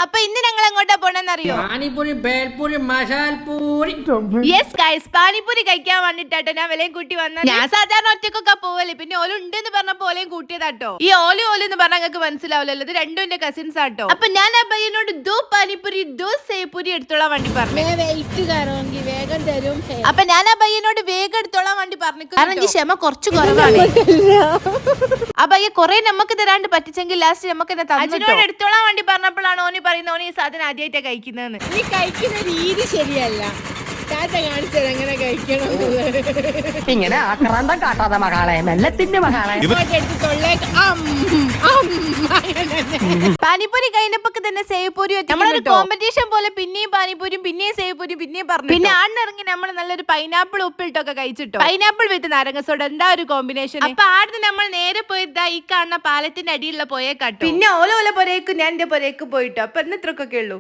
അപ്പൊ ഇന്ന് ഞങ്ങൾ എങ്ങോട്ടാ പോണെന്നറിയോ? പാനിപൂരി, ബേൽപൂരി, മസാൽപൂരി. യെസ് ഗൈസ്, പാനിപൂരി കഴിക്കാൻ വേണ്ടിട്ടാട്ടോ ഞാൻ വിലയും കൂട്ടി വന്നത്. ഞാൻ സാധാരണ ഒറ്റക്കൊക്കെ പോവല്ലേ, പിന്നെ ഓല് ഉണ്ടെന്ന് പറഞ്ഞപ്പോ ഓലയും കൂട്ടിയതാട്ടോ. ഈ ഓല് എന്ന് പറഞ്ഞാൽ നിങ്ങൾക്ക് മനസ്സിലാവില്ലല്ലോ, ഇത് രണ്ടും എന്റെ കസിൻസ് ആട്ടോ. അപ്പൊ ഞാൻ ആ പയ്യനോട് ദോ പാനിപൂരി ദോ സേവ്പൂരി എടുത്തോളാൻ വേണ്ടി പറഞ്ഞു. വേഗം തരും. അപ്പൊ ഞാൻ ആ പയ്യനോട് വേഗം എടുത്തോളാൻ വേണ്ടി പറഞ്ഞു, കാരണം ഈ ക്ഷമ കുറച്ച് കുറവാണ്. ആ പയ്യ കൊറേ നമുക്ക് തരാണ്ട് പറ്റിച്ചെങ്കിൽ ലാസ്റ്റ് നമുക്ക് അച്ഛനോട് എടുത്തോളാൻ വേണ്ടി പറഞ്ഞപ്പോഴാണ് ഓന് പറയുന്നത് ഓന് ഈ സാധനം ആദ്യമായിട്ടാ കഴിക്കുന്നതെന്ന്. നീ കഴിക്കുന്ന രീതി ശരിയല്ല. കാണിച്ചത് എങ്ങനെ കഴിക്കണം. ഇങ്ങനെ ആക്രാന്തം കാട്ടാതെ മകളെ, മെല്ലത്തിന്റെ മകളെ. പാനിപ്പൂരി കഴിഞ്ഞപ്പോ തന്നെ സേവ്പൂരി നമ്മളൊരു കോമ്പറ്റീഷൻ പോലെ പിന്നെയും പാനിപ്പൂരിയും പിന്നെയും സേവ്പൂരിയും പിന്നെയും പറഞ്ഞു. പിന്നെ ആടിനിറങ്ങി നമ്മൾ നല്ലൊരു പൈനാപ്പിൾ ഉപ്പിട്ടൊക്കെ കഴിച്ചിട്ടോ. പൈനാപ്പിൾ വിത്ത് നാരങ്ങ സോഡ, എന്താ ഒരു കോമ്പിനേഷൻ. അപ്പൊ ആടുന്ന് നമ്മൾ നേരെ പോയതാ ഈ കാണുന്ന പാലത്തിന്റെ അടിയിലുള്ള പോയേക്കാട്ടോ. പിന്നെ ഓല പോരേക്കും ഞാൻ എന്റെ പോരേക്ക് പോയിട്ടോ. അപ്പൊ ഇന്ന് ഇത്രക്കൊക്കെ ഉള്ളൂ.